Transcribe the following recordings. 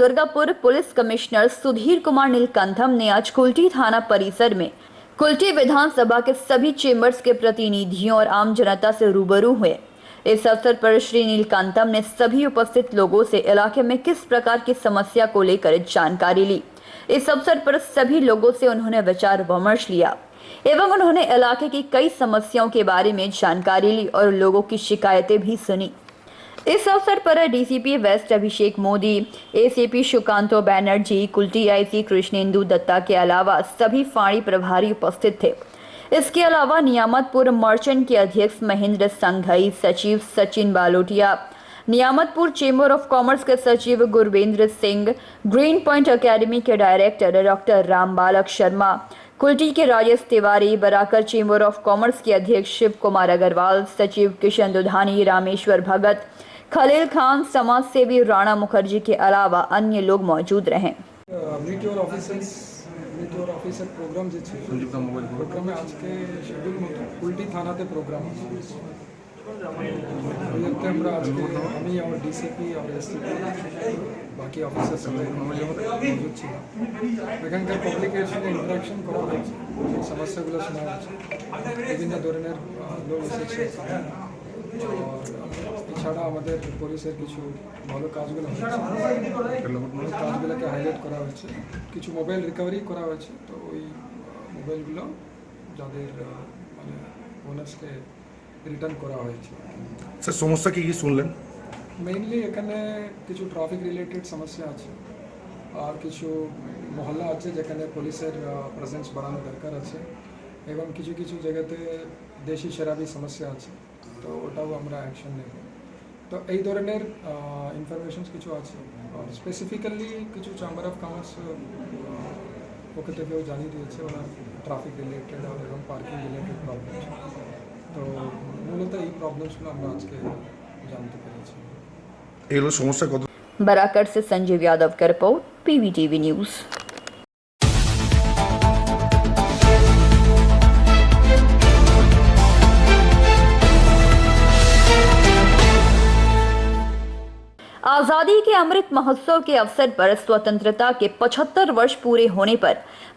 Durgapur police commissioner Sudhir Kumar Neelakantham ने आज कुल्टी थाना परिसर में कुल्टी विधानसभा के सभी चेंबर्स के प्रतिनिधियों और आम जनता से रूबरू हुए। इस अवसर पर श्री नीलकंठम ने सभी उपस्थित लोगों से इलाके में किस प्रकार की समस्या को लेकर जानकारी ली। इस अवसर पर सभी लोगों से उन्होंने विचार विमर्श लिया एवं उन्होंने इलाके की कई समस्याओं के बारे में जानकारी ली और लोगों की शिकायतें भी सुनी। इस अवसर पर डीसीपी वेस्ट अभिषेक मोदी, एसीपी सुकांतो बैनर्जी, कुल्टी आईसी कृष्णेंदु दत्ता के अलावा सभी फाड़ी प्रभारी उपस्थित थे। इसके अलावा नियामतपुर मर्चेंट के अध्यक्ष महेंद्र संघई, सचिव Sachin Balotia, Niyamatpur chamber of commerce के सचिव Gurvendra Singh, green point academy के डायरेक्टर डॉक्टर राम बालक शर्मा, कुल्टी के Rajesh Tiwari, Barakar chamber of commerce के अध्यक्ष शिव कुमार अग्रवाल, सचिव किशन दुधानी, रामेश्वर भगत, खलील खान, समाज सेवी राणा मुखर्जी के अलावा अन्य लोग मौजूद रहे। ऑफिसर प्रोग्राम जे छे प्रोग्राम में आज के शेड्यूल में कुल्टी थाना ते प्रोग्राम আমরা আজকে আমি और ডিসিপি और এসসিপি বাকি অফিসার সবাই মজুদ ছিল। এখানকার পাবলিকের সাথে ইন্টারাকশন করা হয়েছে, সমস্যাগুলো শোনা হয়েছে, বিভিন্ন ধরনের লোক এসেছে। এছাড়া আমাদের পুলিশের কিছু ভালো কাজগুলো হয়েছে, কাজগুলোকে হাইলাইট করা হয়েছে। কিছু মোবাইল রিকভারি করা হয়েছে, তো ওই মোবাইলগুলো যাদের মানে ওনার্সকে রিটার্ন করা হয়েছে। স্যার সমস্যা কি কি শুনলেন? মেইনলি এখানে কিছু ট্রাফিক রিলেটেড সমস্যা আছে আর কিছু মহল্লা আছে যেখানে পুলিশের প্রেজেন্স বাড়ানো দরকার আছে এবং কিছু কিছু জায়গাতে দেশি শরাবি সমস্যা আছে, তো ওটাও আমরা অ্যাকশন নেব। তো এই ধরনের ইনফরমেশনস কিছু আছে আর স্পেসিফিক্যালি কিছু চেম্বার অফ কমার্স পক্ষ থেকেও জানিয়ে দিয়েছে ওনার ট্রাফিক রিলেটেড আর এবং পার্কিং রিলেটেড প্রবলেম। তো মূলত এই প্রবলেমসগুলো আমরা আজকে জানতে পেরেছি। এগুলো সমস্যা কত? बराकर से संजीव यादव का रिपोर्ट, पीवीटीवी न्यूज। आजादी के अमृत महोत्सव के अवसर पर स्वतंत्रता के 75 वर्ष पूरे होने पर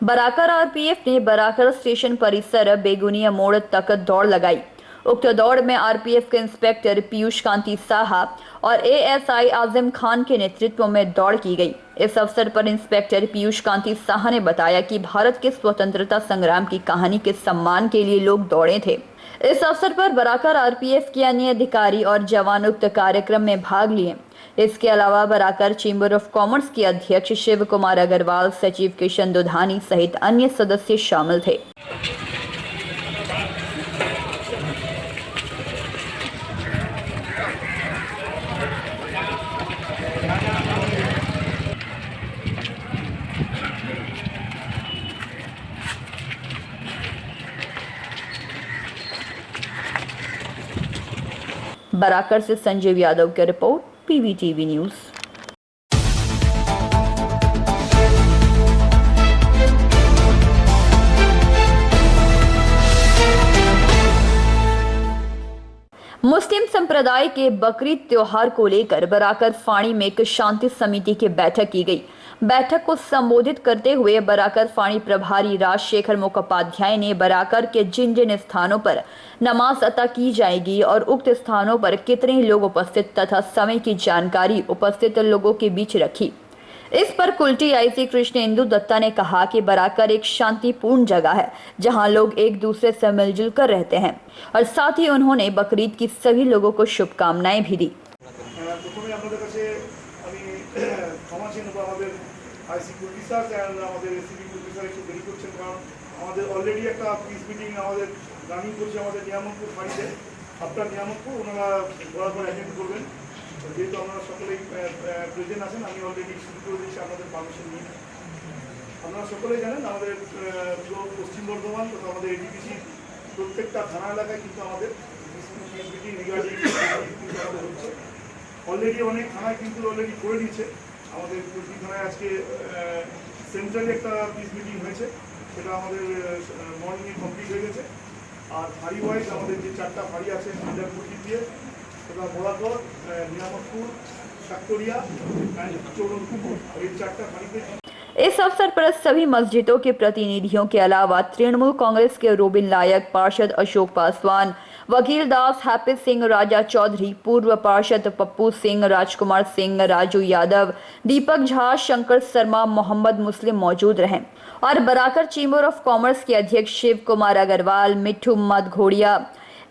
बराकर आरपीएफ ने बराकर स्टेशन परिसर बेगुनिया मोड़ तक दौड़ लगाई। उक्त दौड़ में आरपीएफ के इंस्पेक्टर पीयूष कांति साहा और एएसआई आजिम खान के नेतृत्व में दौड़ की गई। इस अवसर पर इंस्पेक्टर पीयूष कांति साहा ने बताया कि भारत के स्वतंत्रता संग्राम की कहानी के सम्मान के लिए लोग दौड़े थे। इस अवसर पर बराकर आरपीएफ के अन्य अधिकारी और जवान उक्त कार्यक्रम में भाग लिए। इसके अलावा बराकर चेंबर ऑफ कॉमर्स के अध्यक्ष शिव कुमार अग्रवाल, सचिव किशन दुधानी सहित अन्य सदस्य शामिल थे। बराकर से संजीव यादव की रिपोर्ट, पीवीटीवी न्यूज। मुस्लिम संप्रदाय के बकरीद त्योहार को लेकर बराकर फाणी में एक शांति समिति की बैठक की गई। बैठक को संबोधित करते हुए बराकर फाणी प्रभारी राजशेखर मुखोपाध्याय ने बराकर के जिन जिन स्थानों पर नमाज अता की जाएगी और उक्त स्थानों पर कितने लोग उपस्थित तथा समय की जानकारी उपस्थित लोगों के बीच रखी। इस पर कुल्टी आईसी कृष्णेंदु दत्ता ने कहा कि बराकर एक शांतिपूर्ण जगह है जहां लोग एक दूसरे से मिलजुल कर रहते हैं और साथ ही उन्होंने बकरीद की सभी लोगों को शुभकामनाएं भी दी। যেহেতু আপনারা সকলেই প্রেজেন্ট আছেন, আমি অলরেডি শুরু করে দিয়েছি আপনাদের পারমিশন নিয়ে। আপনারা সকলেই জানেন আমাদের পশ্চিম বর্ধমান তথা আমাদের এডিপিসির প্রত্যেকটা থানা এলাকায় কিন্তু আমাদের মিটিং হচ্ছে। অলরেডি অনেক থানায় কিন্তু অলরেডি করে দিয়েছে। আমাদের কুলটি থানায় আজকে সেন্ট্রালি একটা পিস মিটিং হয়েছে, সেটা আমাদের মর্নিংয়ে কমপ্লিট হয়ে গেছে। আর ফাঁড়ি ওয়াইজ আমাদের যে 4টা ফাঁড়ি আছে কুলটি দিয়ে, সেটা বরাকর, নিয়ামতপুর, শাকতরিয়া অ্যান্ড চৌরনপুকুর এই চারটা বাড়িতে इस अवसर पर सभी मस्जिदों के प्रतिनिधियों के अलावा तृणमूल कांग्रेस के रोबिन लायक, पार्षद अशोक पासवान, वकील दास, हैप्पी सिंह, राजा चौधरी, पूर्व पार्षद पप्पू सिंह, राजकुमार सिंह, राजू यादव, दीपक झा, शंकर शर्मा, मोहम्मद मुस्लिम मौजूद रहे और बराकर चेंबर ऑफ कॉमर्स के अध्यक्ष शिव कुमार अग्रवाल, मिट्ठू मदघोड़िया,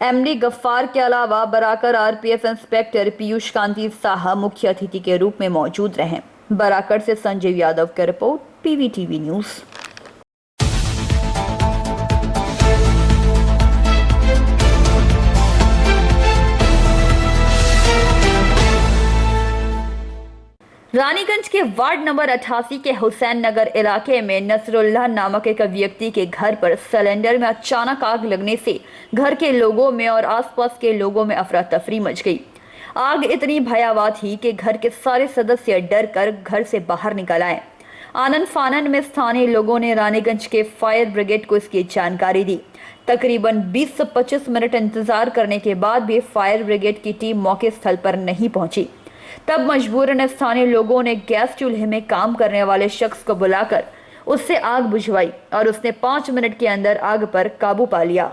एमडी गफ्फार के अलावा बराकर आरपीएफ इंस्पेक्टर पीयूष कांति साहा मुख्य अतिथि के रूप में मौजूद रहे। बराकर से संजीव यादव की रिपोर्ट, पीवीटीवी न्यूज। रानीगंज के वार्ड नंबर 88 के हुसैन नगर इलाके में नसरुल्लाह नामक एक व्यक्ति के घर पर सिलेंडर में अचानक आग लगने से घर के लोगों में और आसपास के लोगों में अफरा तफरी मच गई। आग इतनी भयावह थी कि घर के सारे सदस्य डर कर घर से बाहर निकल आए। आनन फानन में स्थानीय लोगों ने रानीगंज के फायर ब्रिगेड को इसकी जानकारी दी। तकरीबन 20 से 25 मिनट इंतजार करने के बाद भी फायर ब्रिगेड की टीम मौके स्थल पर नहीं पहुंची। तब मजबूरन स्थानीय लोगों ने गैस चूल्हे में काम करने वाले शख्स को बुलाकर उससे आग बुझवाई और उसने 5 मिनट के अंदर आग पर काबू पा लिया।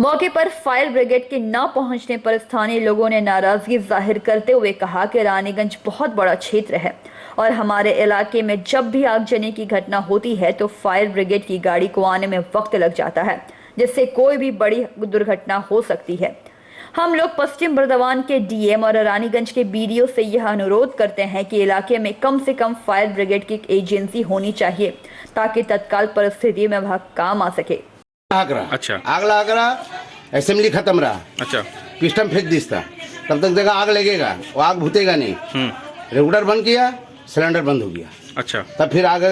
मौके पर फायर ब्रिगेड के न पहुंचने पर स्थानीय लोगों ने नाराजगी जाहिर करते हुए कहा कि रानीगंज बहुत बड़ा क्षेत्र है और हमारे इलाके में जब भी आगजनी की घटना होती है तो फायर ब्रिगेड की गाड़ी को आने में वक्त लग जाता है, जिससे कोई भी बड़ी दुर्घटना हो सकती है। हम लोग पश्चिम बर्दवान के डीएम और रानीगंज के बीडीओ से यह अनुरोध करते हैं कि इलाके में कम से कम फायर ब्रिगेड की एक एजेंसी होनी चाहिए ताकि तत्काल परिस्थिति में वह काम आ सके। आग रहा, अच्छा आग लग रहा, असेंबली खत्म रहा, अच्छा पिस्टन फेंक दिसता, तब तक जगह आग लगेगा, वो आग भूतेगा नहीं। रेगुलेटर बंद किया, सिलेंडर बंद हो गया, अच्छा तब फिर आग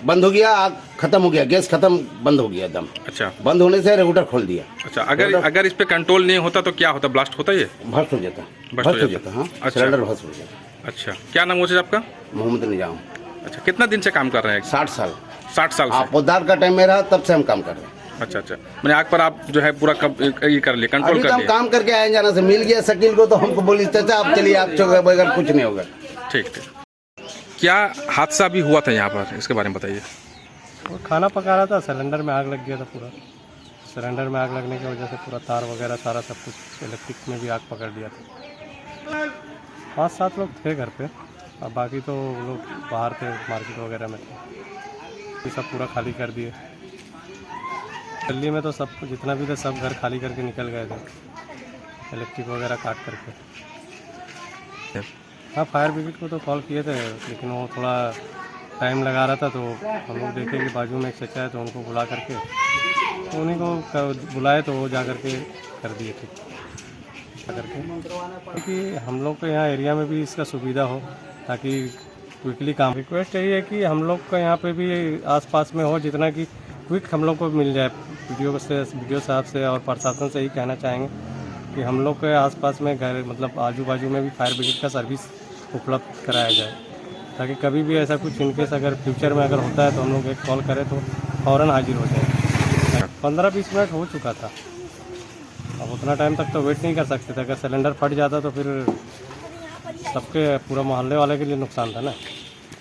बंद हो गया, आग खत्म हो गया, गैस खत्म बंद हो गया एकदम। अच्छा बंद होने से रेगुलेटर खोल दिया। अच्छा अगर इस पे कंट्रोल नहीं होता तो क्या होता, ब्लास्ट होता ये? भस्त हो जाता, भस्त हो भस्त हो जाता। जाता, हाँ अच्छा। सिलेंडर भस्त हो जाता। अच्छा क्या नाम है आपका? मोहम्मद निजाम। अच्छा कितना दिन से काम कर रहे हैं? 60 साल। 60 साल से? पोदार का टाइम में रहा तब से हम काम कर रहे हैं। अच्छा अच्छा, मैंने आग पर आप जो है पूरा ये कर लिया, कंट्रोल अभी तो कर हम लिया? काम करके आए जाना से मिल गया शकील को, तो हमको बोली चाचा आप चलिए, आप चौके बगैर कुछ नहीं होगा। ठीक ठीक। क्या हादसा भी हुआ था यहाँ पर, इसके बारे में बताइए। वो खाना पका रहा था, सिलेंडर में आग लग गया था। पूरा सिलेंडर में आग लगने की वजह से पूरा तार वगैरह सारा सब कुछ इलेक्ट्रिक में भी आग पकड़ लिया था। 5-7 लोग थे घर पे, अब बाकी तो लोग बाहर थे, मार्केट वगैरह में थे। ये सब पूरा खाली कर दिए। दिल्ली में तो सब जितना भी था सब घर खाली करके निकल गए थे, इलेक्ट्रिक वगैरह काट करके। हाँ फायर ब्रिगेड को तो कॉल किए थे, लेकिन वो थोड़ा टाइम लगा रहा था, तो हम लोग देखे कि बाजू में एक चचा है तो उनको बुला करके, तो उन्हीं को बुलाए तो वो जा करके कर दिए ठीक करके। क्योंकि हम लोग के यहाँ एरिया में भी इसका सुविधा हो ताकि क्विकली काम। रिक्वेस्ट यही है कि हम लोग का यहाँ पे भी आसपास में हो जितना कि क्विक हम लोग को मिल जाए। वीडियो साहब से और प्रशासन से ही कहना चाहेंगे कि हम लोग के आसपास में घर मतलब आजू बाजू में भी फायर ब्रिगेड का सर्विस उपलब्ध कराया जाए, ताकि कभी भी ऐसा कुछ इनकेस अगर फ्यूचर में अगर होता है तो हम लोग एक कॉल करें तो फ़ौरन हाजिर हो जाए। 15-20 मिनट हो चुका था, अब उतना टाइम तक तो वेट नहीं कर सकते थे। अगर सिलेंडर फट जाता तो फिर सबके पूरा मोहल्ले वाले के लिए नुकसान था ना।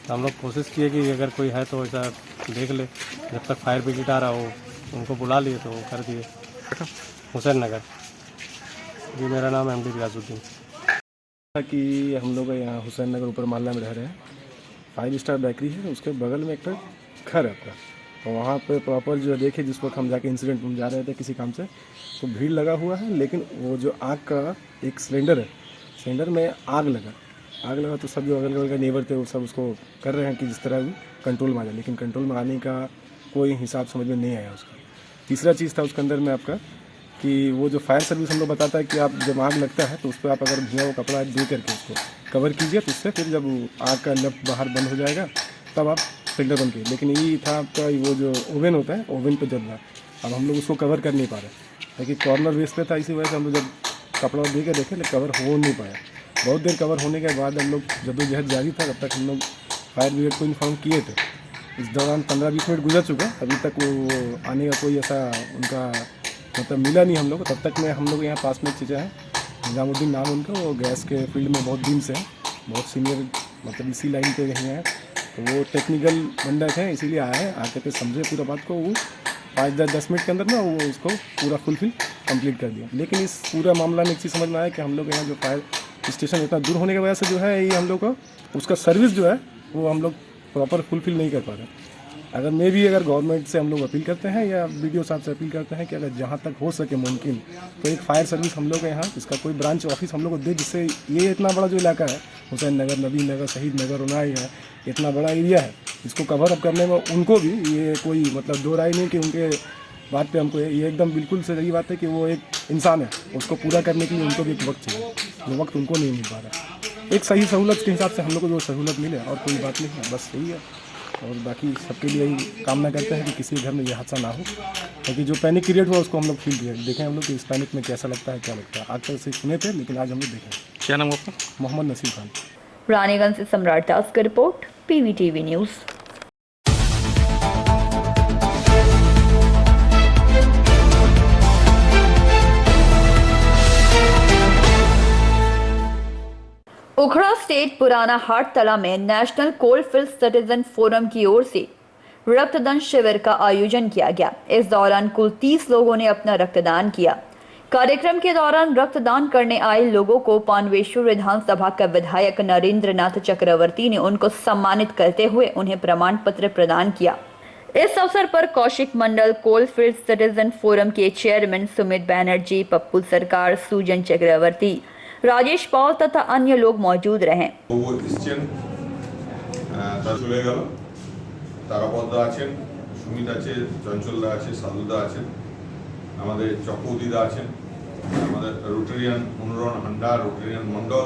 तो हम लोग कोशिश किए कि अगर कोई है तो ऐसा देख ले, जब तक फायर ब्रिगेड आ रहा हो उनको बुला लिए तो वो कर दिए। हुसैन नगर जी, मेरा नाम एमडी रियाजुद्दीन। कि हम लोग यहाँ हुसैन नगर ऊपर मालना में रह रहे हैं। 5 स्टार बेकरी है, उसके बगल में एक घर है आपका, तो वहाँ पे प्रॉपर जो देखे जिस वक्त हम जाके इंसिडेंट में जा रहे थे किसी काम से, तो भीड़ लगा हुआ है, लेकिन वो जो आग का एक सिलेंडर है, सिलेंडर में आग लगा तो सब जो अगल बगल के नेबर थे वो सब उसको कर रहे हैं कि जिस तरह कंट्रोल में आ जाए, लेकिन कंट्रोल में आने का कोई हिसाब समझ में नहीं आया उसका। तीसरा चीज़ था उसके अंदर में आपका कि वो जो फायर सर्विस हम लोग बताता है कि आप जब आग लगता है तो उस पर आप अगर भीगा वो कपड़ा दे करके उसको कवर कीजिए, तो उससे फिर जब आग का लप बाहर बंद हो जाएगा तब आप सिलेंडर बंद कीजिए। लेकिन यही था आपका वो जो ओवन होता है, ओवन पे जल रहा है, अब हम लोग उसको कवर कर नहीं पा रहे, लेकिन कॉर्नर बेस पे था, इसी वजह से हम लोग जब कपड़ा दे के देखे लेकिन कवर हो नहीं पाया। बहुत देर कवर होने के बाद हम लोग जद्दोजहद जारी था, तब तक हम लोग फायर ब्रिगेड को इन्फॉर्म किए थे। इस दौरान 15-20 मिनट गुजर चुका, अभी तक वो आने का कोई ऐसा उनका मतलब मिला नहीं हम लोग को। तब तक में हम लोग यहाँ पास में चीज़ें हैं, निजामुद्दीन नाम उनका, वो गैस के फील्ड में बहुत दिन से है, बहुत सीनियर मतलब इसी लाइन पे रहे हैं, तो वो टेक्निकल बंदा थे इसीलिए आए हैं, आके के समझे पूरा बात को, वो 5-10 मिनट के अंदर ना वो उसको पूरा फुलफिल कंप्लीट कर दिया। लेकिन इस पूरा मामला में एक चीज़ समझ में आया कि हम लोग यहाँ जो फायर स्टेशन इतना दूर होने की वजह से जो है ये हम लोग को उसका सर्विस जो है वो हम लोग प्रॉपर फुलफिल नहीं कर पा रहे। अगर गवर्नमेंट से हम लोग अपील करते हैं या BDO साहब से अपील करते हैं कि अगर जहाँ तक हो सके मुमकिन तो एक फायर सर्विस हम लोग के यहाँ इसका कोई ब्रांच ऑफिस हम लोग को दे, जिससे ये इतना बड़ा जो इलाका है हुसैन नगर, नबी नगर, शहीद नगर, उनाई है, इतना बड़ा एरिया है, इसको कवर अप करने में उनको भी ये कोई मतलब दो राय नहीं कि उनके बात पे हमको ये एकदम बिल्कुल सही बात है कि वो एक इंसान है, उसको पूरा करने के लिए उनको भी एक वक्त चाहिए, जो वक्त उनको नहीं मिल पा रहा। एक सही सहूलत के हिसाब से हम लोग को जो सहूलत मिले और कोई बात नहीं है, बस यही है। और बाकी सबके लिए यही कामना करते हैं कि किसी घर में ये हादसा ना हो, क्योंकि जो पैनिक क्रिएट हुआ उसको हम लोग फील किए, देखें हम लोग कि इस पैनिक में कैसा लगता है, क्या लगता है। आज तक से सुने थे लेकिन आज हम लोग देखें। क्या नाम है आपका? मोहम्मद नसीर खान। रानीगंज से सम्राट दास की रिपोर्ट, PVTV न्यूज़। उखड़ा स्टेट पुराना हाट तला में नेशनल कोलफील्ड सिटीजन फोरम की ओर से रक्तदान शिविर का आयोजन किया गया। इस दौरान कुल 30 लोगों ने अपना रक्तदान किया। कार्यक्रम के दौरान रक्तदान करने आए लोगों को पानवेश्वर विधानसभा का विधायक नरेंद्र नाथ चक्रवर्ती ने उनको सम्मानित करते हुए उन्हें प्रमाण पत्र प्रदान किया। इस अवसर पर कौशिक मंडल, कोलफील्ड सिटीजन फोरम के चेयरमैन सुमित बैनर्जी, पप्पू सरकार, सुजन चक्रवर्ती, राजेश पॉल तथा अन्य लोग मौजूद रहे। চলে গেল, তারাপদা আছেন, সুমিত আছে, চঞ্চলদা আছে, সাধুদা আছেন, আমাদের চকৌদিদা আছেন, আমাদের রোটারিয়ান অনুরণ হান্ডা, রোটারিয়ান মন্ডল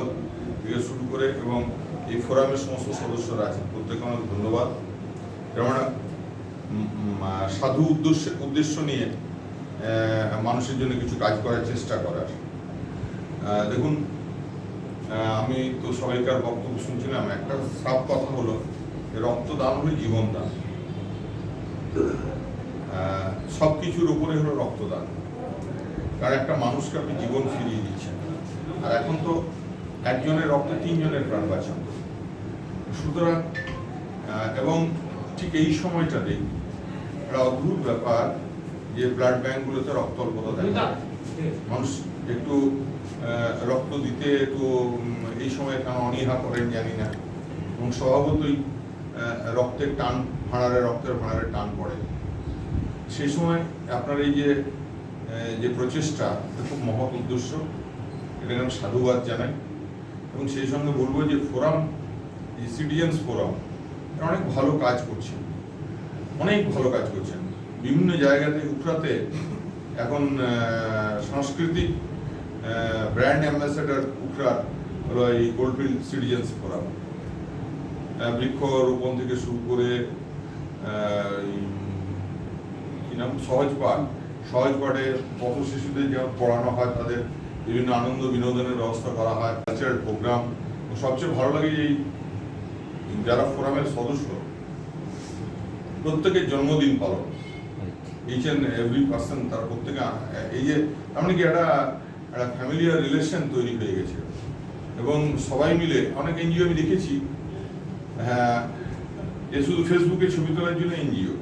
থেকে শুরু করে এবং এই ফোরামের সমস্ত সদস্যরা আছেন, প্রত্যেকে অনেক ধন্যবাদ। এরকম সাধু উদ্দেশ্য নিয়ে মানুষের জন্য কিছু কাজ করার চেষ্টা করার। দেখুন, আমি তো সবাইকার বক্তব্য শুনছিলাম, একটা সাফ কথা হলো রক্তদান হলো জীবনদান। সব কিছুর উপরে হলো রক্তদান, কারণ একটা মানুষকে আপনি জীবন ফিরিয়ে দিচ্ছেন। আর এখন তো একজনের রক্তে 3 জনের প্রাণ বাঁচান। সুতরাং এবং ঠিক এই সময়টাতেই একটা অদ্ভুত ব্যাপার যে ব্লাড ব্যাঙ্কগুলোতে রক্ত অল্পতা দেখা যায়। মানুষ একটু রক্ত দিতে একটু এই সময় কেন অনীহা করেন জানি না, এবং স্বভাবতই রক্তের টান রক্তের ভাঁড়ারে টান পড়ে। সেই সময় আপনার এই যে প্রচেষ্টা, খুব মহৎ উদ্দেশ্য, এটাকে আমি সাধুবাদ জানাই। এবং সেই সঙ্গে বলবো যে ফোরাম, এই সিটিজেন্স ফোরাম অনেক ভালো কাজ করছেন, অনেক ভালো কাজ করছেন বিভিন্ন জায়গাতে। উখড়াতে এখন সাংস্কৃতিক ব্র্যান্ড অ্যাম্বাসেডর উখড়ার হলো এই কোলফিল্ড সিটিজেন্স ফোরাম। বৃক্ষরোপণ থেকে শুরু করে কি নাম সহজপাঠে পথ শিশুদের যেমন পড়ানো হয়, তাদের বিভিন্ন আনন্দ বিনোদনের ব্যবস্থা করা হয়, কালচারাল প্রোগ্রাম। সবচেয়ে ভালো লাগে এই যারা ফোরামের সদস্য প্রত্যেকের জন্মদিন পালন, ইচ অ্যান্ড এভরি পার্সন, তার প্রত্যেকে এই যে তেমন কি একটা ফ্যামিলিয়ার রিলেশন তৈরি হয়ে গেছে। এবং সবাই মিলে অনেক এনজিও আমি দেখেছি, হ্যাঁ, এ শুধু ফেসবুকে ছবি তোলার জন্য এনজিও।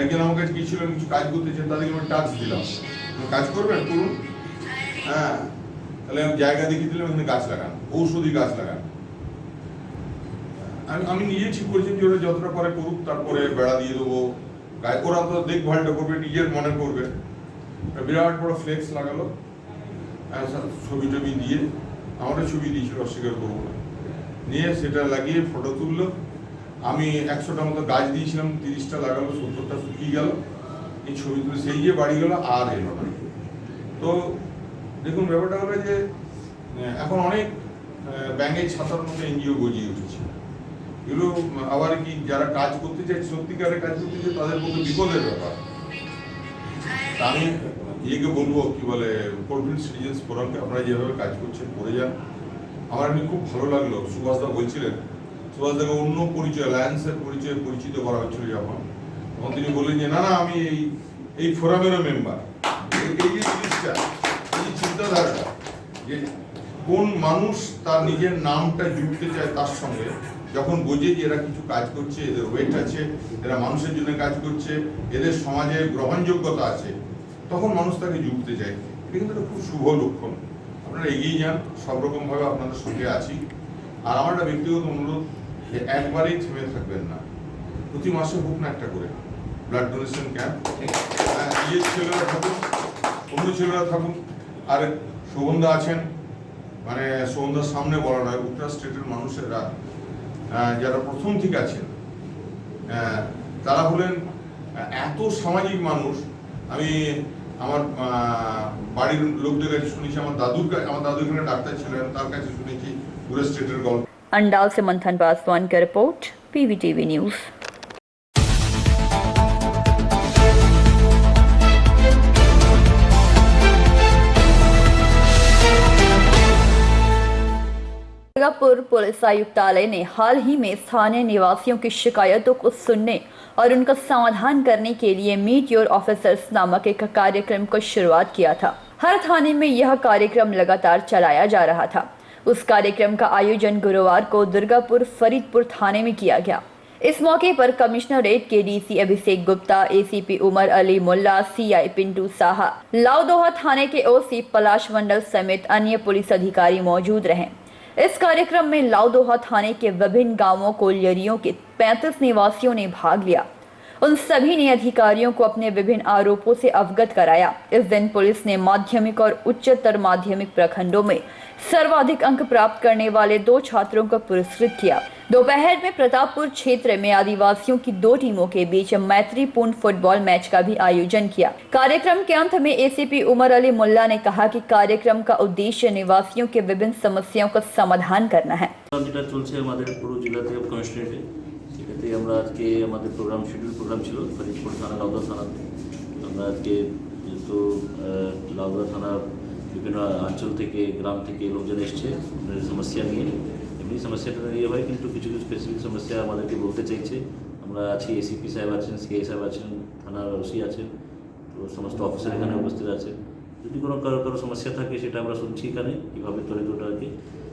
একজন আমার কাছে কি ছিল, কিছু কাজ করতে চান, তাদেরকে আমি টাস্ক দিলাম, কাজ করবেন, করুন, হ্যাঁ, তাহলে আমি জায়গা দেখিয়ে দিলাম, এখানে গাছ লাগান, ঔষধি গাছ লাগান। আমি নিজে ঠিক করেছি যে ওরা যতটা পারে করুক, তারপরে বেড়া দিয়ে দেবো, ওরা তো দেখভালটা করবে, নিজের মনে করবে। বিরাট বড় ফ্লেক্স লাগালো, ছবি টবি দিয়ে, আমারও ছবি দিয়েছিল, অস্বীকার করবো না, নিয়ে সেটা লাগিয়ে ফটো তুললো। আমি 100টা মতো গাছ দিয়েছিলাম, 30টা লাগালো, 70টা শুকিয়ে গেল। এই ছবি তুলে সেই যে বাড়ি গেল, আর এলো না। তো দেখুন, ব্যাপারটা হলো যে এখন অনেক ব্যাঙের ছাতার মতো এনজিও গজিয়ে উঠেছে। এগুলো আবার কি যারা কাজ করতে চায়, সত্যিকারের কাজ করতে চায়, তাদের পক্ষে বিপদের ব্যাপার। আমি ইয়েকে বলবো, কি বলে, কোলফিল্ড সিটিজেন্স ফোরামকে আপনারা যেভাবে কাজ করছেন করে যান। আমার এমনি খুব ভালো লাগলো, সুভাষদা বলছিলেন, সুভাষদাকে অন্য পরিচয়, অ্যালায়েন্সের পরিচয়ে পরিচিত করা হচ্ছিল যখন, তখন তিনি বললেন যে না না, আমি এই ফোরামেরও মেম্বার। এই যে জিনিসটা, এই চিন্তাধারাটা, যে কোন মানুষ তার নিজের নামটা জুড়তে চায় তার সঙ্গে, যখন বোঝে যে এরা কিছু কাজ করছে, এদের ওয়েট আছে, এরা মানুষের জন্য কাজ করছে, এদের সমাজে গ্রহণযোগ্যতা আছে, তখন মানুষ তাকে জুড়তে চায়। এটা কিন্তু একটা খুব শুভ লক্ষণ। আপনারা এগিয়ে যান, সব রকমভাবে আপনাদের সঙ্গে আছি। আর আমার একটা ব্যক্তিগত অনুরোধ, যে একবারেই থেমে থাকবেন না, প্রতি মাসে হোক না একটা করে ব্লাড ডোনেশন ক্যাম্প। নিজের ছেলেরা থাকুন, অন্য ছেলেরা থাকুন। আর সুগন্ধা আছেন, মানে সুগন্ধার সামনে বলা নয়, উত্তর স্টেটের মানুষেরা যারা প্রথম থেকে আছেন, তারা হলেন এত সামাজিক মানুষ। আমি আমার বাড়ির লোকদের কাছে শুনেছি, আমার দাদু এখানে ডাক্তার ছিলেন, তার কাছে শুনেছি পুরো স্টেটের গল্প। अंडाल से मंथन पासवान का report, PVTV news. Durgapur police आयुक्तालय ने हाल ही में स्थानीय निवासियों की शिकायतों को सुनने और उनका समाधान करने के लिए मीट योर ऑफिसर्स नामक एक कार्यक्रम को शुरुआत किया था। हर थाने में यह कार्यक्रम लगातार चलाया जा रहा था। उस कार्यक्रम का आयोजन गुरुवार को दुर्गापुर फरीदपुर थाने में किया गया। इस मौके पर कमिश्नरेट के डीसी अभिषेक गुप्ता, एसीपी उमर अली मुल्ला, सीआई पिंटू साहा, लाउदोहा थाने के ओसी पलाश मंडल समेत अन्य पुलिस अधिकारी मौजूद रहे। इस कार्यक्रम में लाउदोहा थाने के विभिन्न गांवों कोलियरियों के 35 निवासियों ने भाग लिया। उन सभी ने अधिकारियों को अपने विभिन्न आरोपों से अवगत कराया। इस दिन पुलिस ने माध्यमिक और उच्चतर माध्यमिक प्रखंडों में सर्वाधिक अंक प्राप्त करने वाले 2 छात्रों को पुरस्कृत किया। दोपहर में प्रतापपुर क्षेत्र में आदिवासियों की 2 टीमों के बीच मैत्रीपूर्ण फुटबॉल मैच का भी आयोजन किया। कार्यक्रम के अंत में एसीपी उमर अली मुल्ला ने कहा कि कार्यक्रम का उद्देश्य निवासियों के विभिन्न समस्याओं का समाधान करना है। যেটা চলছে আমাদের পুরো জেলাতে কমিশনারেটে, সেটাতে আমরা আজকে আমাদের শিডিউল প্রোগ্রাম ছিল ফরিদপুর থানা, লাউদা থানাতে। আমরা আজকে যেহেতু লাউদা থানা বিভিন্ন অঞ্চল থেকে, গ্রাম থেকে লোকজন এসছে সমস্যা নিয়ে, এমনি সমস্যাটা নিয়ে হয়, কিন্তু কিছু কিছু স্পেসিফিক সমস্যা আমাদেরকে বলতে চাইছে। আমরা আছি, এসিপি সাহেব আছেন, সিআই সাহেব আছেন, থানার ওসি আছেন, তো সমস্ত অফিসার এখানে উপস্থিত আছেন। যদি কারো সমস্যা থাকে সেটা আমরা শুনছি এখানে, কীভাবে ত্বরিত ওটাকে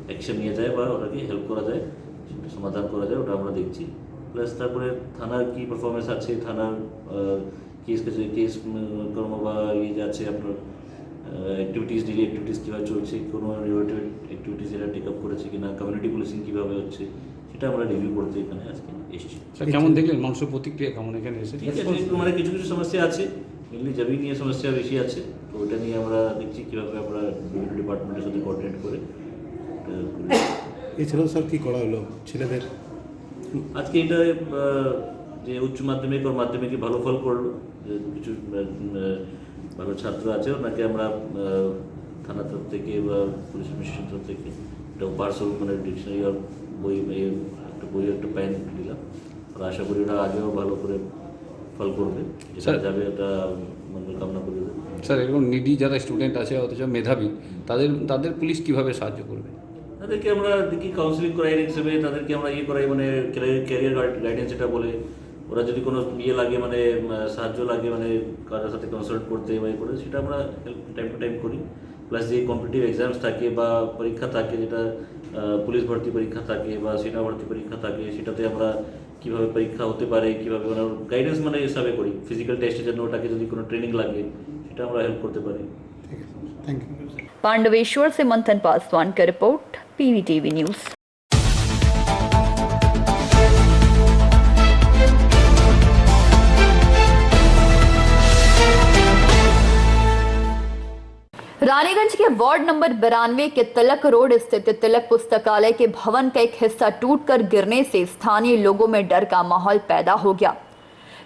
অ্যাকশন নিয়ে যায় বা ওটাকে হেল্প করা যায়, সেটা সমাধান করা যায়, ওটা আমরা দেখছি। প্লাস তারপরে থানার কী পারফরমেন্স আছে, থানার কেস কর্ম বা ইয়ে যে আছে আপনার অ্যাক্টিভিটিস, ডেলি অ্যাক্টিভিটিস কীভাবে চলছে, কোনো রিলেটেড অ্যাক্টিভিটিস এরা টেক আপ করেছে কিনা, কমিউনিটি পুলিশিং কীভাবে হচ্ছে, সেটা আমরা রিভিউ করতে এখানে আজকে এসেছি। কেমন দেখলেন মানুষের প্রতিক্রিয়া কেমন এখানে এসে? ঠিক আছে, মানে কিছু কিছু সমস্যা আছে, মেনলি জমি নিয়ে সমস্যা বেশি আছে, তো ওটা নিয়ে আমরা দেখছি কীভাবে আমরা বিভিন্ন ডিপার্টমেন্টের সাথে কোঅর্ডিনেট করে। এছাড়াও স্যার কী করা হলো ছেলেদের? আজকে এটা যে উচ্চ মাধ্যমিক ওর মাধ্যমিকে ভালো ফল করলো, যে কিছু ভালো ছাত্র আছে, ওনাকে আমরা থানার তরফ থেকে বা পুলিশ অ্যাডমিনিস্ট্রেশন তরফ থেকে একটা পার্সেল, মানে ডিকশনারি আর বই, একটা বই, একটা পেন দিলাম। আর আশা করি ওরা আগেও ভালো করে ফল করবে, যেটা যাবে ওটা মঙ্গল কামনা করে দেবে। স্যার, এরকম নিডি যারা স্টুডেন্ট আছে অথচ মেধাবী, তাদের পুলিশ কীভাবে সাহায্য করবে? তাদেরকে আমরা দেখি কাউন্সিলিং করাই হিসেবে, তাদেরকে আমরা করাই, মানে ক্যারিয়ার গাইডেন্স যেটা বলে, ওরা যদি কোনো লাগে, মানে সাহায্য লাগে, মানে কারোর সাথে কনসাল্ট করতে বা করে, সেটা আমরা টাইম টু টাইম করি। প্লাস যে কম্পিটিটিভ এক্সামস থাকে বা পরীক্ষা থাকে, যেটা পুলিশ ভর্তি পরীক্ষা থাকে বা সেনা ভর্তি পরীক্ষা থাকে, সেটাতে আমরা কীভাবে পরীক্ষা হতে পারে, কীভাবে মানে গাইডেন্স মানে হিসাবে করি। ফিজিক্যাল টেস্টের জন্য ওটাকে যদি কোনো ট্রেনিং লাগে, সেটা আমরা হেল্প করতে পারি। Thank you. पांडवेश्वर से मंथन पासवान का रिपोर्ट, पीवीटीवी न्यूज। रानीगंज के वार्ड नंबर 92 के तिलक रोड स्थित तिलक पुस्तकालय के भवन का एक हिस्सा टूटकर गिरने से स्थानीय लोगों में डर का माहौल पैदा हो गया।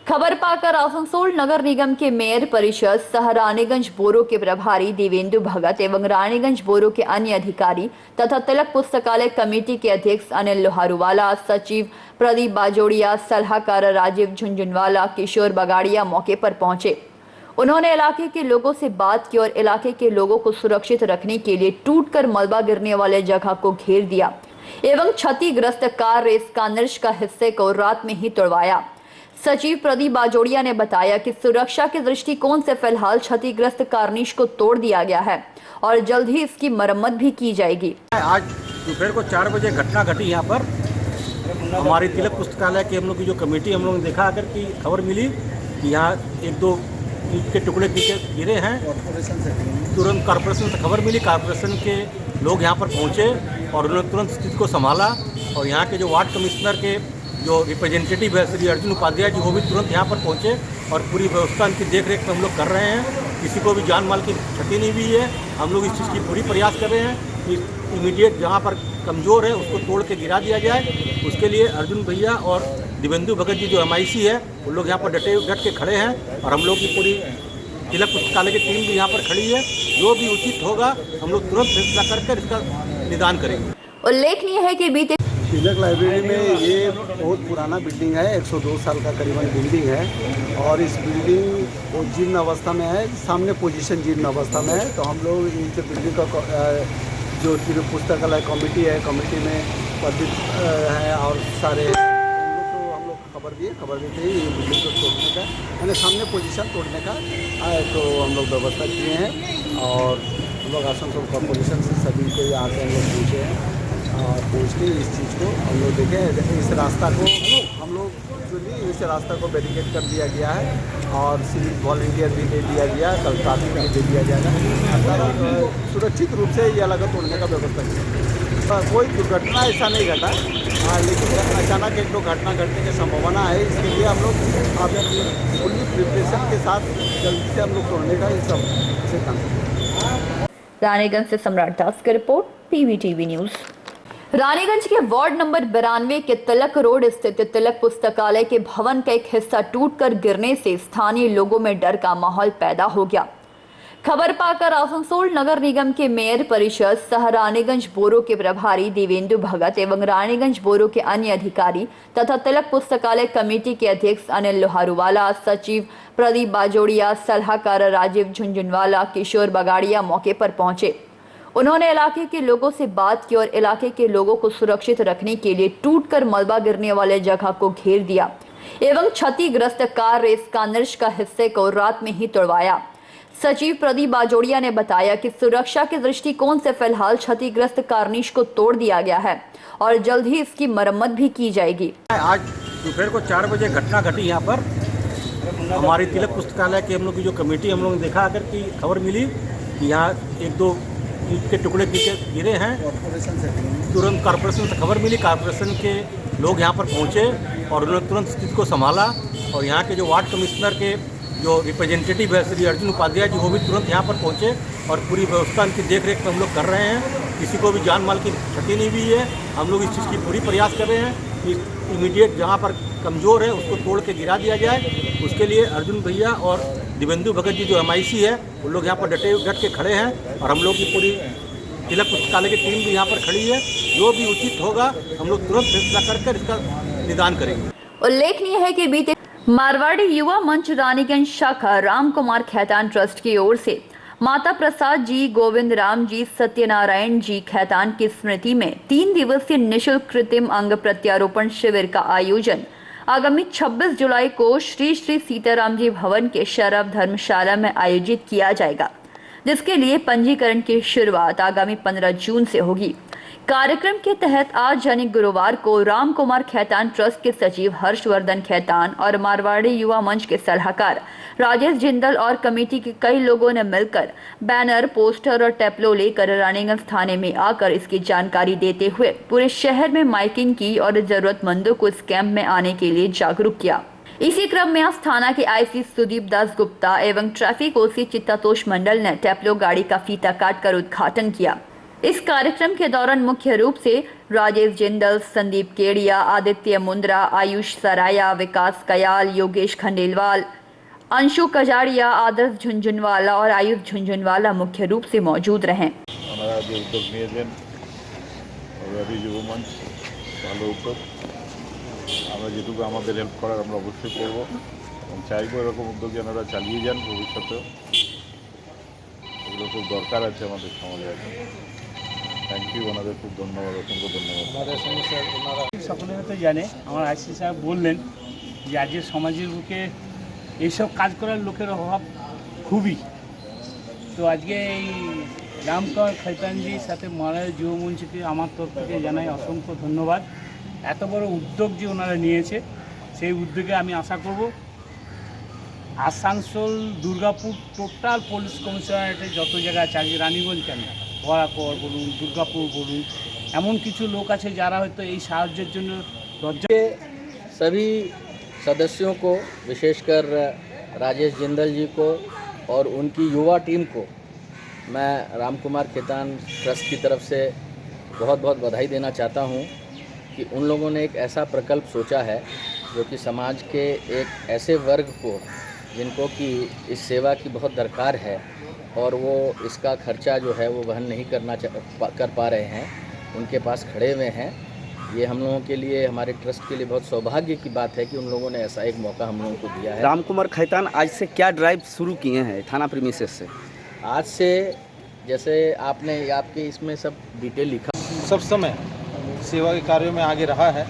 खबर पाकर आसनसोल नगर निगम के मेयर परिषद सह रानीगंज बोरो के प्रभारी देवेंदु भगत एवं रानीगंज बोरो के अन्य अधिकारी तथा तिलक पुस्तकालय कमेटी के अध्यक्ष अनिल लोहारूवाला, सचिव प्रदीप बाजोड़िया, सलाहकार राजीव झुंझुनवाला, किशोर बगाड़िया मौके पर पहुंचे। उन्होंने इलाके के लोगों से बात की और इलाके के लोगों को सुरक्षित रखने के लिए टूटकर मलबा गिरने वाले जगह को घेर दिया एवं क्षतिग्रस्त कार रेस का निर्श का हिस्से को रात में ही तोड़वाया। सचिव प्रदीप बाजोड़िया ने बताया कि सुरक्षा के दृष्टिकोण से फिलहाल क्षतिग्रस्त कार्निश को तोड़ दिया गया है और जल्द ही इसकी मरम्मत भी की जाएगी। आज दोपहर को 4 बजे घटना घटी यहाँ पर। हमारी तिलक पुस्तकालय की हम लोग की जो कमेटी हम लोग ने देखा आकर की खबर मिली कि यहाँ 1-2 ईंट के टुकड़े गिरे हैं। तुरंत कॉर्पोरेशन से खबर मिली, कॉर्पोरेशन के लोग यहाँ पर पहुँचे और उन्होंने तुरंत स्थिति को संभाला और यहाँ के जो वार्ड कमिश्नर के जो रिप्रेजेंटेटिव है श्री अर्जुन उपाध्याय जी, वो भी तुरंत यहाँ पर पहुँचे और पूरी व्यवस्था उनकी देख रेख में हम लोग कर रहे हैं। किसी को भी जान माल की क्षति नहीं हुई है। हम लोग इस चीज़ की पूरी प्रयास कर रहे हैं कि इमीडिएट जहाँ पर कमज़ोर है उसको तोड़ के गिरा दिया जाए। उसके लिए अर्जुन भैया और दिवेंदु भगत जी जो MIC है वो लोग यहाँ पर डट के खड़े हैं और हम लोग की पूरी तिलक पुस्तकालय की टीम भी यहाँ पर खड़ी है। जो भी उचित होगा हम लोग तुरंत फैसला कर इसका निदान करेंगे। उल्लेखनीय है कि बीते तिलक लाइब्रेरी में ये बहुत पुराना बिल्डिंग है, 102 साल का करीबन बिल्डिंग है और इस बिल्डिंग जीर्ण अवस्था में है। सामने पोजीशन जीर्ण अवस्था में है। तो हम लोग इस बिल्डिंग का जो तिलक पुस्तकालय कमेटी है, कमेटी में प्रदीप है और सारे हम लोग खबर देते ही ये बिल्डिंग को तोड़ने का, यानी सामने पोजीशन तोड़ने का तो हम लोग व्यवस्था किए हैं और हम लोग आसनसोल कॉर्पोरेशन से सभी को यहाँ से हम लोग पूछे हैं और पूछ के इस चीज़ को हम लोग देखें। इस रास्ता को हम लोग एक्चुअली इस रास्ता को बैरिकेड कर दिया गया है और सिविल वॉलंटियर भी दे दिया गया है, कल ट्रैफिक भी दे दिया जाएगा। सुरक्षित रूप से ये लगा तोड़ने का व्यवस्था की। कोई दुर्घटना ऐसा नहीं घटा, लेकिन अचानक 1-2 घटना घटने की संभावना है। इसके लिए हम लोग अपनी फुल्ली प्रिपरेशन के साथ जल्दी से हम लोग तोड़ने का इस सब से काम करें। रानीगंज से सम्राट दास की रिपोर्ट, PVTV न्यूज। रानीगंज के वार्ड नंबर 92 के तिलक रोड स्थित तिलक पुस्तकालय के भवन का एक हिस्सा टूटकर गिरने से स्थानीय लोगों में डर का माहौल पैदा हो गया। खबर पाकर आसनसोल नगर निगम के मेयर परिषद सह रानीगंज बोरो के प्रभारी दिवेंदु भगत एवं रानीगंज बोरो के अन्य अधिकारी तथा तिलक पुस्तकालय कमेटी के अध्यक्ष अनिल लोहारूवाला, सचिव प्रदीप बाजोड़िया, सलाहकार राजीव झुंझुनवाला, किशोर बगाड़िया मौके पर पहुंचे। उन्होंने इलाके के लोगों से बात की और इलाके के लोगों को सुरक्षित रखने के लिए टूटकर मलबा गिरने वाले जगह को घेर दिया एवं क्षतिग्रस्त कार रेस कार्निश का हिस्से को रात में ही तोड़वाया। सचिव प्रदीप बाजोड़िया ने बताया कि सुरक्षा के दृष्टिकोण से फिलहाल क्षतिग्रस्त कार्निश को तोड़ दिया गया है और जल्द ही इसकी मरम्मत भी की जाएगी। आज दोपहर को 4 बजे घटना घटी यहाँ पर। हमारी तिलक पुस्तकालय की हम लोग की जो कमेटी हम लोग ने देखा आकर की खबर मिली कि यहाँ 1-2 ईंट के टुकड़े गिरे हैं। तुरंत कॉर्पोरेशन से खबर मिली, कॉर्पोरेशन के लोग यहाँ पर पहुँचे और उन्होंने तुरंत स्थिति को संभाला और यहाँ के जो वार्ड कमिश्नर के जो रिप्रेजेंटेटिव है श्री अर्जुन उपाध्याय जी, वो भी तुरंत यहाँ पर पहुँचे और पूरी व्यवस्था उनकी देख रेख में हम लोग कर रहे हैं। किसी को भी जान माल की क्षति नहीं हुई है। हम लोग इस चीज़ की पूरी प्रयास कर रहे हैं कि इमीडिएट जहाँ पर कमज़ोर है उसको तोड़ के गिरा दिया जाए। उसके लिए अर्जुन भैया और दिवेंदु भगत जी जो MIC है वो लोग यहाँ पर डट के खड़े हैं और हम लोग की पूरी तिलक पुस्तकालय की टीम भी यहाँ पर खड़ी है। जो भी उचित होगा हम लोग तुरंत फैसला कर इसका निदान करेंगे। उल्लेखनीय है कि बीते मारवाड़ी युवा मंच रानीगंज शाखा राम कुमार खैतान ट्रस्ट की ओर से माता प्रसाद जी, गोविंद राम जी, सत्यनारायण जी खैतान की स्मृति में 3 दिवसीय निःशुल्क कृत्रिम अंग प्रत्यारोपण शिविर का आयोजन आगामी 26 जुलाई को श्री श्री सीताराम जी भवन के शरभ धर्मशाला में आयोजित किया जाएगा, जिसके लिए पंजीकरण की शुरुआत आगामी 15 जून से होगी। कार्यक्रम के तहत आज यानी गुरुवार को राम कुमार खैतान ट्रस्ट के सचिव हर्षवर्धन खैतान और मारवाड़ी युवा मंच के सलाहकार राजेश जिंदल और कमेटी के कई लोगों ने मिलकर बैनर, पोस्टर और टेप्लो लेकर रानीगंज थाने में आकर इसकी जानकारी देते हुए पूरे शहर में माइकिंग की और जरूरतमंदों को इस कैंप में आने के लिए जागरूक किया। इसी क्रम में आज थाना के IC सुदीप दास गुप्ता एवं ट्रैफिक OC चित्तातोष मंडल ने टेप्लो गाड़ी का फीता काटकर उद्घाटन किया। इस कार्यक्रम के दौरान मुख्य रूप से राजेश जिंदल, संदीप केड़िया, आदित्य मुंद्रा, आयुष सराया, विकास कयाल, योगेश खंडेलवाल, अंशु कजाड़िया, आदर्श झुंझुनवाला और आयुष झुंझुनवाला मुख्य रूप से मौजूद रहे। আমরা যেটুকু আমাদের হেল্প করার আমরা অবশ্যই করব এবং চাইবো এরকম উদ্যোগ ওনারা চালিয়ে যান ভবিষ্যতেও। এগুলো খুব দরকার আছে আমাদের সমাজে এখন। থ্যাংক ইউ, ওনাদের খুব ধন্যবাদ, অসংখ্য ধন্যবাদ। সকলে তো জানে, আমার IC সাহেব বললেন যে আজকে সমাজের বুকে এইসব কাজ করার লোকের অভাব খুবই। তো আজকে এই রামকুমার খৈতানজির সাথে মালয় যুব মঞ্চকে আমার তরফ থেকে জানাই অসংখ্য ধন্যবাদ। এত বড় উদ্যোগ যে ওনারা নিয়েছে, সেই উদ্যোগে আমি আশা করব আসানসোল, দুর্গাপুর টোটাল পুলিশ কমিশনারেটে যত জায়গা আছে, আজকে রানীগঞ্জ কেন, বরাকর বলুন, দুর্গাপুর বলুন, এমন কিছু লোক আছে যারা হয়তো এই সাহায্যের জন্য লজ্জা। सभी सदस्यों को, विशेषकर राजेश जिंदल जी को और उनकी युवा टीम को मैं रामकुमार खैतान ट्रस्ट की तरफ से बहुत बहुत बधाई देना चाहता हूं कि उन लोगों ने एक ऐसा प्रकल्प सोचा है जो कि समाज के एक ऐसे वर्ग को जिनको कि इस सेवा की बहुत दरकार है और वो इसका खर्चा जो है वो वहन नहीं कर पा रहे हैं, उनके पास खड़े हुए हैं। ये हम लोगों के लिए, हमारे ट्रस्ट के लिए बहुत सौभाग्य की बात है कि उन लोगों ने ऐसा एक मौका हम लोगों को दिया है। रामकुमार खैतान आज से क्या ड्राइव शुरू किए हैं थाना प्रीमिसेस से? आज से जैसे आपने आपके इसमें सब डिटेल लिखा, सब समय सेवा के कार्यों में आगे रहा है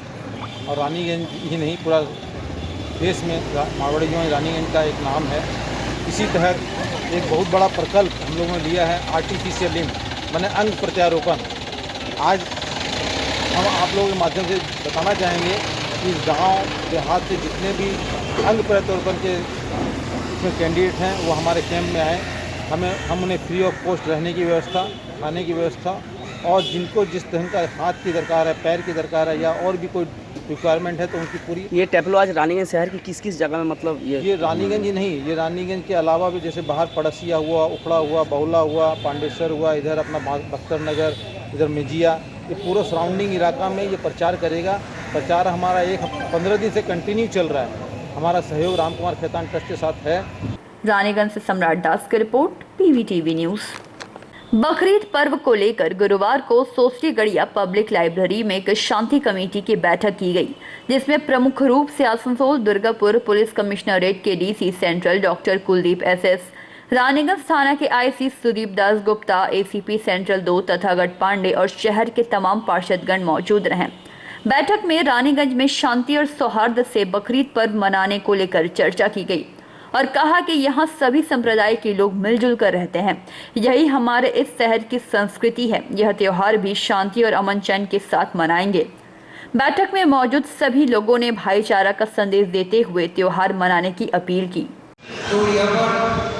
और रानीगंज ही नहीं पूरा देश में मारवाड़ी जो रानीगंज का एक नाम है। इसी तहत एक बहुत बड़ा प्रकल्प हम लोगों ने लिया है, आर्टिफिशियल लिम्ब माने अंग प्रत्यारोपण। आज हम आप लोगों के माध्यम से बताना चाहेंगे कि इस गाँव देहात से जितने भी अंग प्रत्यारोपण के इसमें कैंडिडेट हैं वो हमारे कैंप में आए। हम उन्हें फ्री ऑफ कॉस्ट रहने की व्यवस्था, खाने की व्यवस्था और जिनको जिस तरह का हाथ की दरकार है, पैर की दरकार है या और भी कोई रिक्वायरमेंट है तो उनकी पूरी। ये टेपलो आज रानीगंज शहर की किस किस जगह में, मतलब ये रानीगंज ही नहीं, ये रानीगंज के अलावा भी जैसे बाहर पड़सिया हुआ, उखड़ा हुआ, बहुला हुआ, पांडेसर हुआ, इधर अपना बख्तर नगर, इधर मेजिया, ये पूरा सराउंडिंग इलाका में ये प्रचार करेगा। प्रचार हमारा 15 दिन से कंटिन्यू चल रहा है। हमारा सहयोग रामकुमार खैतान ट्रस्ट के साथ है। रानीगंज से सम्राट दास की रिपोर्ट, PVTV न्यूज़। बकरीद पर्व को लेकर गुरुवार को सोस्टी गड़िया पब्लिक लाइब्रेरी में एक शांति कमेटी की बैठक की गई, जिसमें प्रमुख रूप से आसनसोल दुर्गापुर पुलिस कमिश्नरेट के DC central doctor Kuldeep SS, Raniganj थाना के IC Sudeep Das Gupta, ACP central 2 Tathagata Pandey और शहर के तमाम पार्षदगण मौजूद रहे। बैठक में रानीगंज में शांति और सौहार्द से बकरीद पर्व मनाने को लेकर चर्चा की गई और कहा कि यहाँ सभी संप्रदाय के लोग मिलजुल कर रहते हैं, यही हमारे इस शहर की संस्कृति है। यह त्योहार भी शांति और अमन चैन के साथ मनाएंगे। बैठक में मौजूद सभी लोगों ने भाईचारा का संदेश देते हुए त्योहार मनाने की अपील की। तो यहाँ पर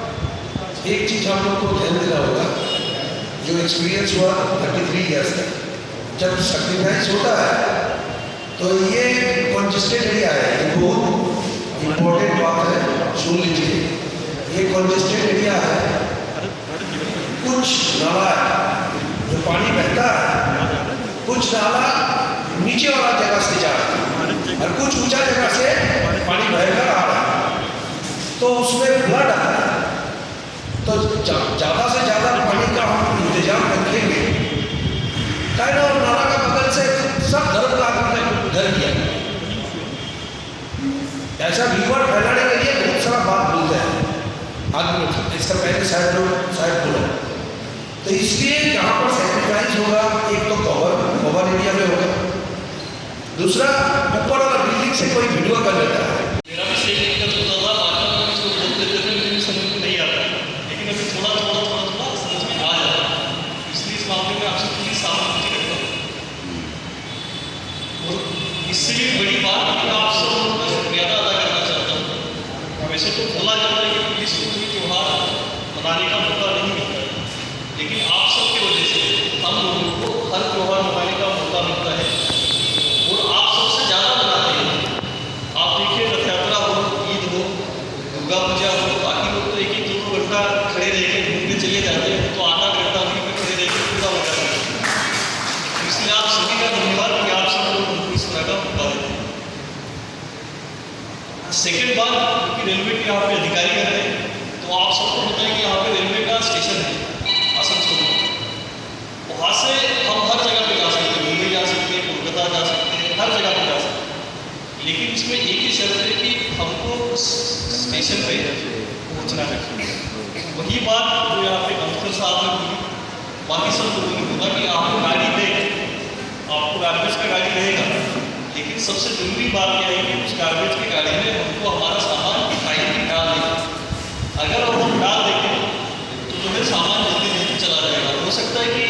एक चीज हम लोग को ध्यान देना होगा, जो एक्सपीरियंस हुआ 33 ईयर्स तक, जब सेक्रीफाइस होता है तो ये कॉन्जेस्टेड एरिया है, ये बहुत इम्पोर्टेंट बात है, सुन लीजिए। ये कॉन्जेस्टेड एरिया है, कुछ नाला जो पानी बहता है, कुछ नाला नीचे वाला जगह से जा रहा है और कुछ ऊंचा जगह से पानी बहकर आ रहा है, तो उसमें फ्लड आता है। तो ज़्यादा से ज़्यादा पानी का हम इंतजाम रखेंगे। और नाला का बगल से सब धर्म का आदमी घर किया, ऐसा भीड़ फैलाने के लिए बहुत सारा बात बोलते हैं आदमी, इसका पहले साइड बोलो। तो इसलिए जहाँ पर सेक्रीफाइस होगा, एक तो कवर एरिया में होगा, दूसरा ऊपर वाला बिल्डिंग से कोई वीडियो कर लेता है। मेरा भी सेम दिक्कत होता था, बाद में इसको बोल देते थे, मुझे समझ में नहीं आता, लेकिन अभी थोड़ा समझ में आ जाता है। इसलिए इस मामले में आपसे पूरी सावधानी रखता हूँ। और इससे भी बड़ी बात कि आप सब लोगों का शुक्रिया अदा करना चाहता हूँ। वैसे तो बोला जाता है कि पुलिस को कोई त्यौहार मनाने का मौका नहीं मिलता है, लेकिन आप सबकी वजह से हम लोगों को हर त्यौहार मनाने का मौका मिलता है और आप सबसे ज़्यादा मनाते हैं। आप देखिए, रथ यात्रा हो, ईद हो, दुर्गा पूजा हो, बाकी लोग तो 1-2 घंटा खड़े रह के घूमने चले जाते हैं, तो आधा घंटा वहीं पर खड़े रह के पूरा हो जाता है। इसलिए आप सभी का धन्यवाद कि आप सब लोग उनको इस तरह का मौका देते हैं। सेकेंड बात, क्योंकि रेलवे के यहाँ पे अधिकारी कर रहे हैं, तो आप सबको पता है कि यहाँ पे रेलवे का स्टेशन है आसनसोल में। वहाँ से हम हर जगह पे जा सकते हैं, मुंबई जा सकते हैं, कोलकाता जा सकते हैं, हर जगह पे जा सकते हैं। लेकिन इसमें एक ही शर्त है कि हमको स्टेशन पे पहुँचना है। वही बात जो यहाँ पे कमिश्नर साहब ने बोली, बाकी सब लोगों ने बोला कि आपको गाड़ी दें, आपको एम्बुलेंस का गाड़ी रहेगा, लेकिन सबसे जरूरी बात यह है कि उस गार्बेज की गाड़ी में हमको हमारा सामान दिखाई नहीं डाल देंगे। अगर हम डाल देंगे तो जो है सामान जल्दी जल्दी चला जाएगा। हो सकता है कि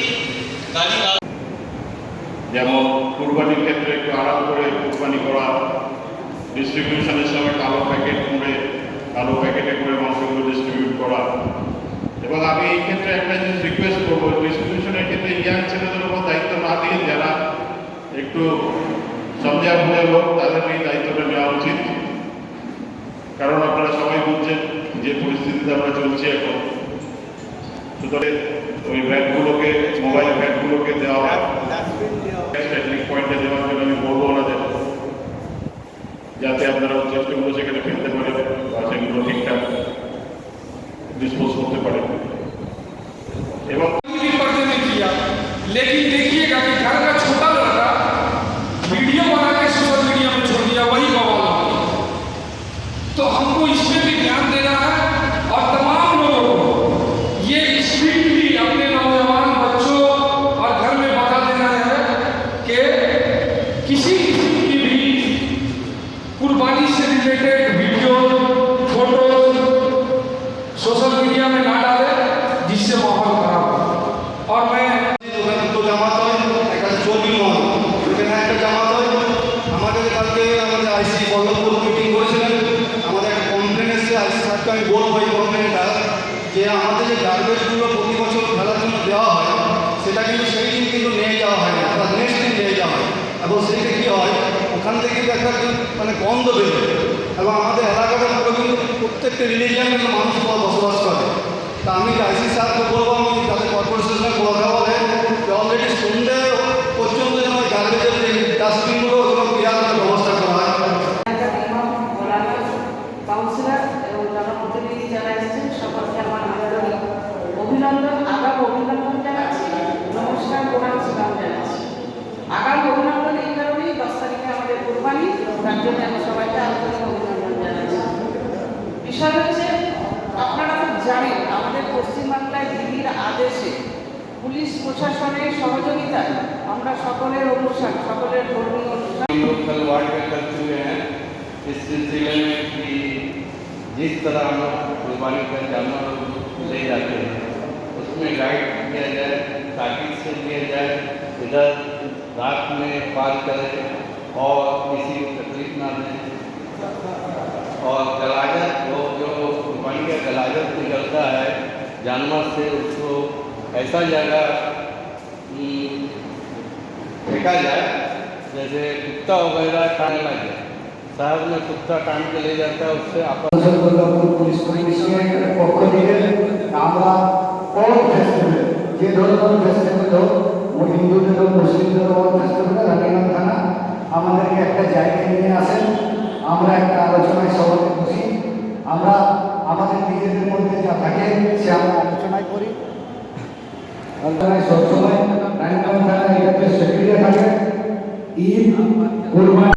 गाड़ी যেমন কুরবানির ক্ষেত্রে একটু আরাম করে কুরবানি করা, ডিস্ট্রিবিউশনের সময় কালো প্যাকেটে করে মাংসগুলো ডিস্ট্রিবিউট করা। এবং আমি এই ক্ষেত্রে একটা জিনিস রিকোয়েস্ট করবো, ডিস্ট্রিবিউশনের ক্ষেত্রে ইয়াং ছেলেদের উপর দায়িত্ব না দিয়ে যারা একটু সমঝা ভুলে লোক তাদের এই দায়িত্বটা নেওয়া উচিত। কারণ আপনারা সবাই বুঝছেন যে পরিস্থিতিতে আমরা চলছি এখন। সুতরাং ওই ব্যাগগুলোকে, মোবাইল ব্যাগগুলোকে দেওয়া টেকনিক পয়েন্টে দেওয়ার জন্য আমি বলবো ওনাদের, যাতে আপনারা চেষ্টাগুলো সেখানে ফেলতে পারেন বা সেগুলো ঠিকঠাক डिस्पोज करते पड़े। पर्दे में किया, लेकिन देखिएगा कि घर का छोटा लड़का वीडियो बना के सोशल मीडिया में छोड़ दिया, वही बवाल हो गया। तो हमको इसमें भी ध्यान देना है और तमाम लोगों को ये स्ट्रिक्टली अपने नौजवान बच्चों और घर में बता देना है कि किसी किस्म की भी कुर्बानी से related video, photo social media में ना डाले, जिससे माहौल खराब हो। और मैं দুটো জামাত হয়, একটা চর্বি মহল, এখানে একটা জামাত হয়। আমাদের কালকে আমাদের আইসি বল্লভপুর মিটিং করেছিলেন, আমাদের একটা কমপ্লেন এসেছে। আইসি সাহেবকে আমি বলবো এই কমপ্লেনটা, যে আমাদের যে গার্বেজগুলো প্রতি বছর ফেলার জন্য দেওয়া হয়, সেটা কিন্তু সেই দিন কিন্তু নিয়ে যাওয়া হয় না, তার নেক্সট দিন নিয়ে যাওয়া হয়। এবং সেইটা কী হয়, ওখান থেকে কিন্তু একটা মানে গন্ধ বেরোয়। এবং আমাদের এলাকাতে কিন্তু প্রত্যেকটা রিলিজিয়ানের মানুষ বসবাস করে। তা আমি আইসি সাহেবকে বলবো, আমি তাদের কর্পোরেশনে কথা বলে যে অলরেডি সন্ধ্যে পর্যন্ত যেন গার্বেজের যে ডাস্টবিনগুলো ওগুলো বিরানোর ব্যবস্থা করা হয়। কাউন্সিলর এবং জনপ্রতিনিধি যারা এসেছেন সকলকে আমার আন্তরিক অভিনন্দন, আগাম অভিনন্দন জানাচ্ছি, নমস্কার, প্রণাম, সালাম জানাচ্ছি। আগাম অভিনন্দন এই কারণেই 10 তারিখে আমাদের কুরবানি, তার জন্য আমি সবাইকে আন্তরিক অভিনন্দন জানাচ্ছি। বিষয় হচ্ছে, আপনারা তো জানেন আমাদের পশ্চিমবাংলায় দিল্লির আদেশে পুলিশ প্রশাসনের সহযোগিতায় আমরা সকলের অনুষ্ঠান, সকলের ধর্মীয় অনুষ্ঠান कर चुके हैं। इस सिलसिले में कि जिस तरह हम लोग कुर्बानी का जानवर ले जाते हैं उसमें गाइड किया जाए, ताकि से लिया जाए, इधर रात में पार करें और किसी को तकलीफ ना दें। और गलाजत जो कुर्बानी का गलाजत निकलता है जानवर से, उसको ऐसा जगह फेंका जाए जैसे कुत्ता वगैरह खाने लगे। शहर में कुत्ता टांग के ले जाता है, उससे आपस পুলিশ কমিশনের পক্ষ থেকে আমরা অল ফেস্টিভ্যাল, যে ধরনের ফেস্টিভ্যাল হোক, হিন্দুদের হোক, মুসলিমদের হোক, ফেস্টিভ্যাল রানীগঞ্জ থানা আমাদেরকে একটা জায়গায় নিয়ে আসেন। আমরা একটা আলোচনায় সবাই বসি, আমরা আমাদের নিজেদের মধ্যে যা থাকে সে আমরা আলোচনায় করি। আলোচনায় সবসময় রানীগঞ্জ থানা এটাতে সেক্রেটারি থাকে। ঈদ, কুরবানি